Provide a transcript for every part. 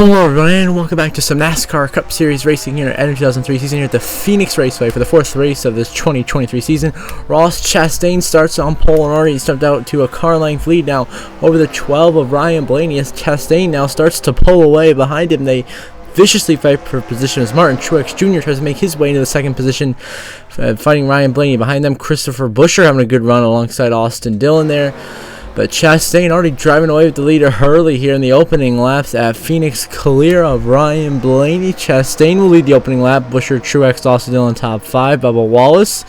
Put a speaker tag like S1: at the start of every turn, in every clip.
S1: Hello everyone, welcome back to some NASCAR Cup Series racing here at NR2003 season here at the Phoenix Raceway for the fourth race of this 2023 season. Ross Chastain starts on pole and already stepped out to a car length lead now over the 12 of Ryan Blaney as Chastain now starts to pull away behind him. They viciously fight for position as Martin Truex Jr. tries to make his way into the second position, fighting Ryan Blaney. Behind them, Christopher Buescher having a good run alongside Austin Dillon there. But Chastain already driving away with the leader early here in the opening laps at Phoenix, clear of Ryan Blaney. Chastain will lead the opening lap. Buescher, Truex, Austin Dillon top 5. Bubba Wallace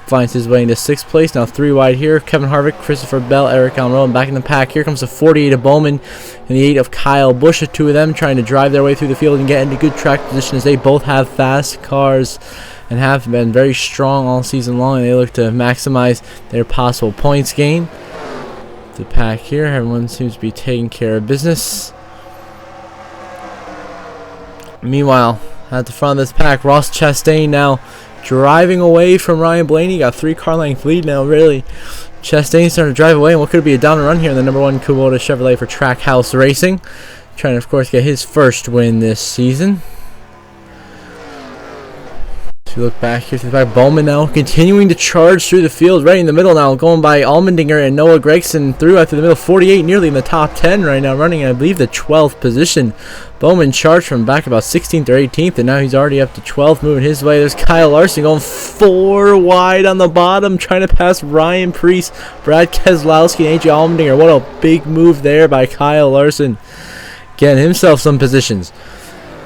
S1: finds his way into 6th place. Now 3 wide here. Kevin Harvick, Christopher Bell, Eric Almirola back in the pack. Here comes the 48 of Bowman and the 8 of Kyle Busch. The two of them trying to drive their way through the field and get into good track position as they both have fast cars and have been very strong all season long. And they look to maximize their possible points gain. The pack here, everyone seems to be taking care of business. Meanwhile, at the front of this pack, Ross Chastain now driving away from Ryan Blaney. Got 3 car length lead now, really. Chastain starting to drive away, and what could be a down and run here in the number 1 Kubota Chevrolet for Trackhouse Racing. Trying to, of course, get his first win this season. We look back here to the back. Bowman now continuing to charge through the field right in the middle now, going by Allmendinger and Noah Gragson through after the middle. 48 nearly in the top 10 right now, running in, I believe, the 12th position. Bowman charged from back about 16th or 18th, and now he's already up to 12th, moving his way. There's Kyle Larson going 4 wide on the bottom, trying to pass Ryan Preece, Brad Keselowski, and AJ Allmendinger. What a big move there by Kyle Larson, getting himself some positions.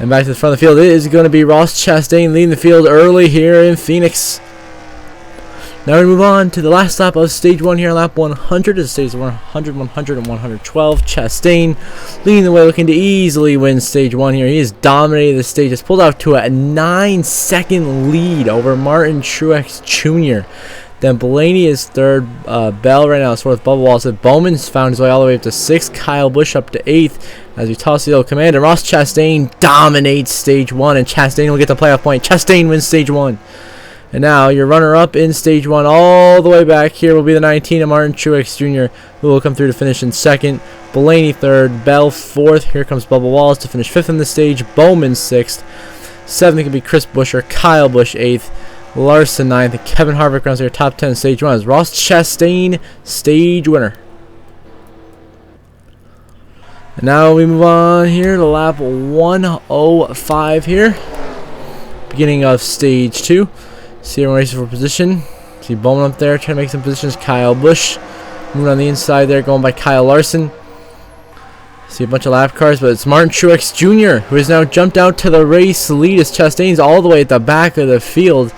S1: And back to the front of the field, it is going to be Ross Chastain leading the field early here in Phoenix. Now we move on to the last lap of stage 1 here, lap 100. This stage 100, 100, and 112. Chastain leading the way, looking to easily win stage 1 here. He has dominated the stage. It's pulled out to a 9-second lead over Martin Truex Jr. Then Blaney is 3rd. Bell right now is 4th. Bubba Wallace. Bowman's found his way all the way up to 6th. Kyle Busch up to 8th as we toss the old command. And Ross Chastain dominates stage 1, and Chastain will get the playoff point. Chastain wins stage 1. And now your runner-up in stage 1 all the way back here will be the 19 of Martin Truex Jr., who will come through to finish in 2nd. Blaney 3rd. Bell 4th. Here comes Bubba Wallace to finish 5th in the stage. Bowman 6th. 7th could be Chris Buescher. Kyle Busch 8th. Larson 9th, and Kevin Harvick runs their top 10 stage 1 as Ross Chastain stage winner. And now we move on here to lap 105 here, beginning of stage 2. See everyone racing for position. See Bowman up there trying to make some positions. Kyle Busch moving on the inside there, going by Kyle Larson. See a bunch of lap cars, but it's Martin Truex Jr. who has now jumped out to the race lead as Chastain's all the way at the back of the field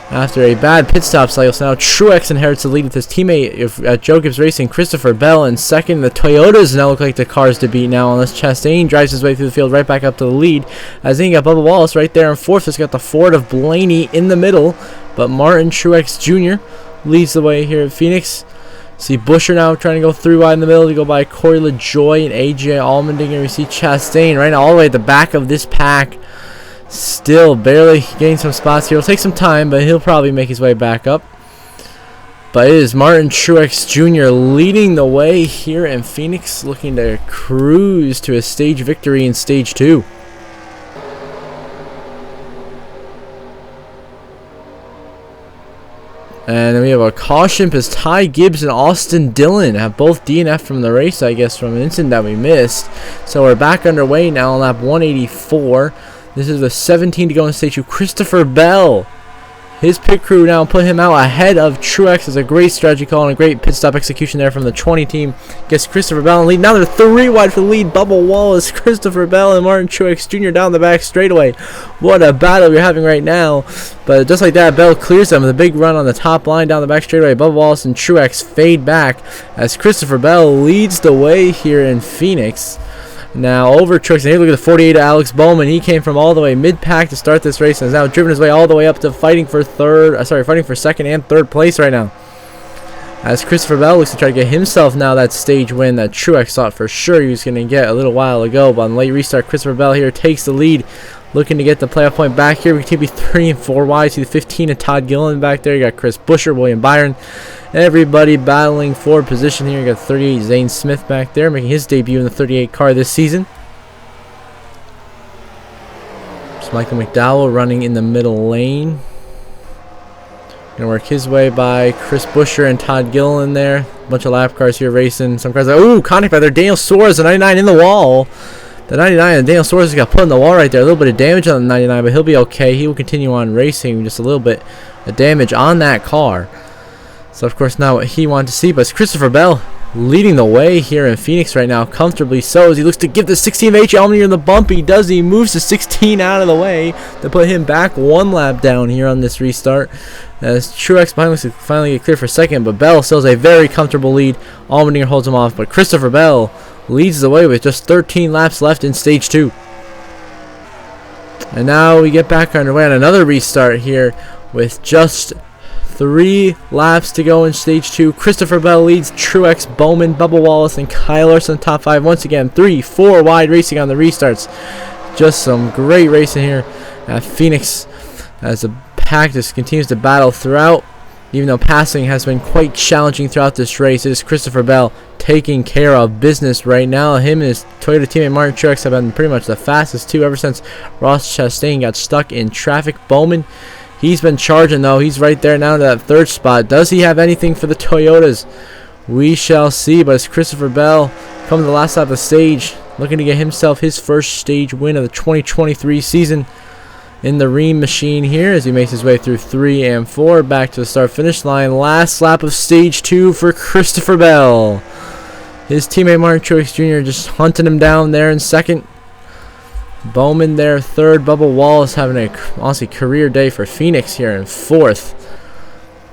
S1: after a bad pit stop cycle. So now Truex inherits the lead with his teammate at Joe Gibbs Racing, Christopher Bell, in 2nd. The Toyotas now look like the cars to beat now, unless Chastain drives his way through the field right back up to the lead. As then you got Bubba Wallace right there in 4th. It's got the Ford of Blaney in the middle, but Martin Truex Jr. leads the way here at Phoenix. See Buescher now trying to go 3 wide in the middle to go by Corey LaJoie and AJ Allmendinger. We see Chastain right now all the way at the back of this pack, still barely getting some spots here. It'll take some time, but he'll probably make his way back up. But it is Martin Truex Jr. leading the way here in Phoenix, looking to cruise to a stage victory in stage 2. And then we have a caution because Ty Gibbs and Austin Dillon have both DNF from the race, I guess, from an incident that we missed. So we're back underway now on lap 184. This is the 17 to go in stage 2. Christopher Bell, his pit crew now put him out ahead of Truex. It's a great strategy call and a great pit stop execution there from the 20 team. Gets Christopher Bell in the lead. Now they're 3 wide for the lead. Bubba Wallace, Christopher Bell, and Martin Truex Jr. down the back straightaway. What a battle we're having right now. But just like that, Bell clears them with a big run on the top line down the back straightaway. Bubba Wallace and Truex fade back as Christopher Bell leads the way here in Phoenix. Now over Truex, and here look at the 48 of Alex Bowman. He came from all the way mid-pack to start this race and has now driven his way all the way up to fighting for 2nd and 3rd place right now. As Christopher Bell looks to try to get himself now that stage win that Truex thought for sure he was going to get a little while ago. But on the late restart, Christopher Bell here takes the lead, looking to get the playoff point back here. We can be 3 and 4 wide. See the 15 of Todd Gilliland back there. You got Chris Buescher, William Byron. Everybody battling for position here. You got 38 Zane Smith back there, making his debut in the 38 car this season. It's Michael McDowell running in the middle lane. Gonna work his way by Chris Buescher and Todd Gilliland there. Bunch of lap cars here racing. Some cars like, ooh, contact by there. Daniel Suarez, the 99 in the wall. The 99, and Daniel Suarez got put in the wall right there. A little bit of damage on the 99, but he'll be okay. He will continue on racing. Just a little bit of damage on that car. So, of course, not what he wanted to see, but it's Christopher Bell leading the way here in Phoenix right now, comfortably so, as he looks to give the 16 of H. Allmendinger the bump. He does. He moves the 16 out of the way to put him back one lap down here on this restart. As Truex behind looks to finally get clear for second, but Bell still has a very comfortable lead. Allmendinger holds him off, but Christopher Bell leads the way with just 13 laps left in stage 2. And now we get back underway on another restart here with just 3 laps to go in stage 2. Christopher Bell leads Truex, Bowman, Bubba Wallace, and Kyle Larson top 5. Once again, 3-4 wide racing on the restarts. Just some great racing here at Phoenix as the pack just continues to battle throughout. Even though passing has been quite challenging throughout this race, it is Christopher Bell taking care of business right now. Him and his Toyota teammate Martin Truex have been pretty much the fastest two ever since Ross Chastain got stuck in traffic. Bowman, he's been charging though. He's right there now to that 3rd spot. Does he have anything for the Toyotas? We shall see, but it's Christopher Bell coming to the last lap of the stage, looking to get himself his first stage win of the 2023 season in the Ream machine here as he makes his way through 3 and 4 back to the start finish line. Last lap of stage 2 for Christopher Bell. His teammate Martin Truex Jr. just hunting him down there in 2nd. Bowman there 3rd. Bubba Wallace having a honestly career day for Phoenix here in 4th.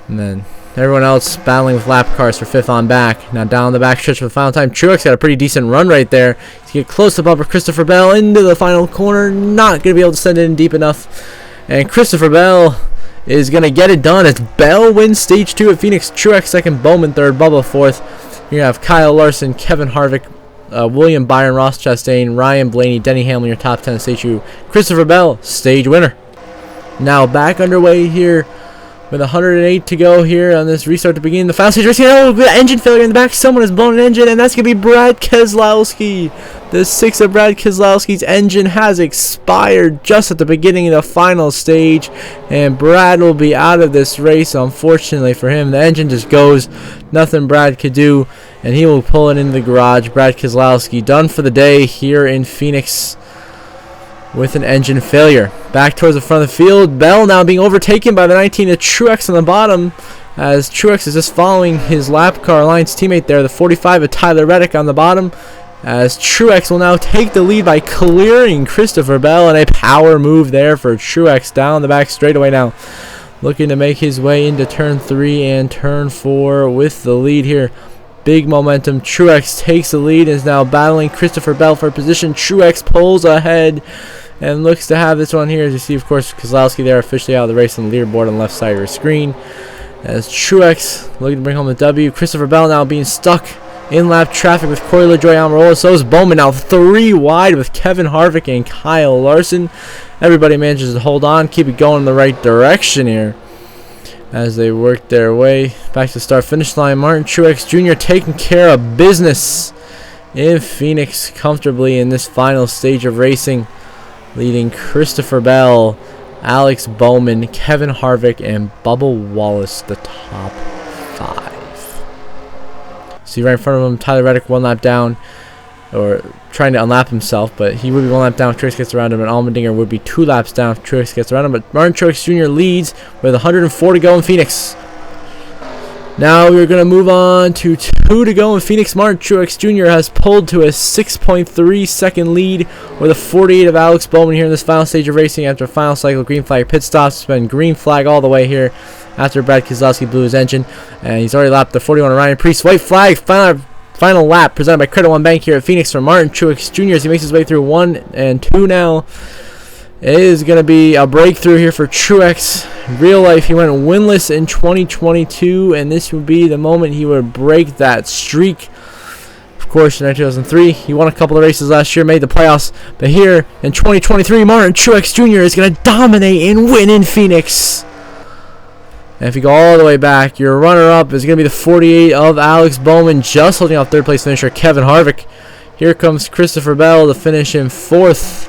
S1: And then everyone else battling with lap cars for 5th on back. Now down the back stretch for the final time. Truex got a pretty decent run right there to get close to Bubba Christopher Bell into the final corner. Not going to be able to send it in deep enough. And Christopher Bell is going to get it done. It's Bell wins stage 2 at Phoenix. Truex 2nd, Bowman 3rd, Bubba 4th. You have Kyle Larson, Kevin Harvick, William Byron, Ross Chastain, Ryan Blaney, Denny Hamlin, your top 10 stage 2. Christopher Bell, stage winner. Now back underway here with 108 to go here on this restart to begin the final stage racing. Oh, engine failure in the back. Someone has blown an engine, and that's going to be Brad Keselowski. The 6 of Brad Keselowski's engine has expired just at the beginning of the final stage, and Brad will be out of this race, unfortunately for him. The engine just goes. Nothing Brad could do, and he will pull it into the garage. Brad Keselowski done for the day here in Phoenix with an engine failure. Back towards the front of the field. Bell now being overtaken by the 19 of Truex on the bottom, as Truex is just following his lap car alliance teammate there, the 45 of Tyler Reddick on the bottom, as Truex will now take the lead by clearing Christopher Bell, and a power move there for Truex down the back straightaway now, looking to make his way into turn 3 and turn 4 with the lead here. Big momentum. Truex takes the lead and is now battling Christopher Bell for position. Truex pulls ahead and looks to have this one here. As you see, of course, Keselowski there officially out of the race on the leaderboard on the left side of your screen. As Truex looking to bring home the W. Christopher Bell now being stuck in lap traffic with Corey LaJoie Almirola. So is Bowman now 3 wide with Kevin Harvick and Kyle Larson. Everybody manages to hold on, keep it going in the right direction here as they work their way back to the start finish line. Martin Truex Jr. taking care of business in Phoenix comfortably in this final stage of racing, leading Christopher Bell, Alex Bowman, Kevin Harvick, and Bubba Wallace the top 5. See right in front of him, Tyler Reddick 1 lap down, or trying to unlap himself, but he would be 1 lap down if Truex gets around him, and Allmendinger would be 2 laps down if Truex gets around him. But Martin Truex Jr. leads with 104 to go in Phoenix. Now we're going to move on to 2 to go in Phoenix. Martin Truex Jr. has pulled to a 6.3 second lead with a 48 of Alex Bowman here in this final stage of racing after a final cycle green flag pit stops. It's been green flag all the way here after Brad Keselowski blew his engine, and he's already lapped the 41 of Ryan Preece. White flag, final lap presented by Credit One Bank here at Phoenix for Martin Truex Jr. as he makes his way through 1 and 2 now. It is going to be a breakthrough here for Truex. In real life, he went winless in 2022, and this would be the moment he would break that streak. Of course, in 2003, he won a couple of races last year, made the playoffs. But here in 2023, Martin Truex Jr. is going to dominate and win in Phoenix. And if you go all the way back, your runner-up is going to be the 48 of Alex Bowman, just holding off third-place finisher Kevin Harvick. Here comes Christopher Bell to finish in 4th.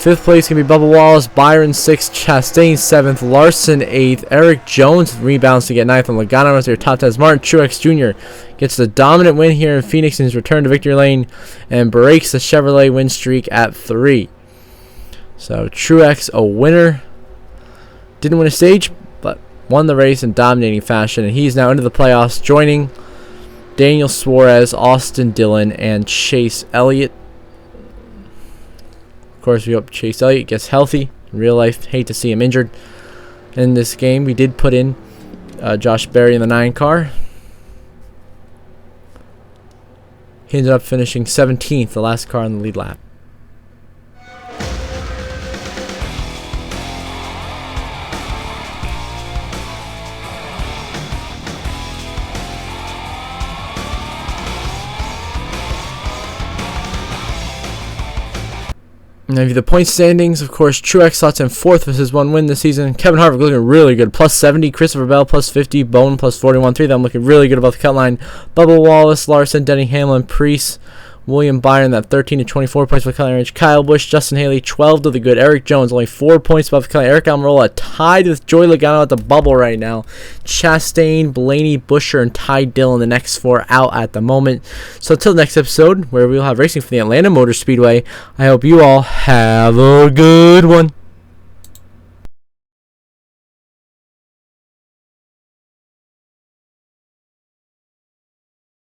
S1: Fifth place can be Bubba Wallace, Byron 6th, Chastain 7th, Larson 8th, Eric Jones rebounds to get 9th, and Logano runs to your top 10. Martin Truex Jr. gets the dominant win here in Phoenix in his return to victory lane and breaks the Chevrolet win streak at 3. So Truex a winner. Didn't win a stage, but won the race in dominating fashion, and he's now into the playoffs, joining Daniel Suarez, Austin Dillon, and Chase Elliott. Of course, we hope Chase Elliott gets healthy. In real life, hate to see him injured. In this game, we did put in Josh Berry in the 9 car. He ended up finishing 17th, the last car on the lead lap. Now, the point standings, of course, Truex slots in 4th with his 1 win this season. Kevin Harvick looking really good, plus 70. Christopher Bell, plus 50. Bone, plus 41. 3 of them looking really good above the cut line. Bubba Wallace, Larson, Denny Hamlin, Preece, William Byron, that 13 to 24 points above the cut line range. Kyle Busch, Justin Haley, 12 to the good. Eric Jones, only 4 points above the cut line. Eric Almirola tied with Joey Logano at the bubble right now. Chastain, Blaney, Busher, and Ty Dillon, the next 4 out at the moment. So until next episode, where we will have racing for the Atlanta Motor Speedway, I hope you all have a good one.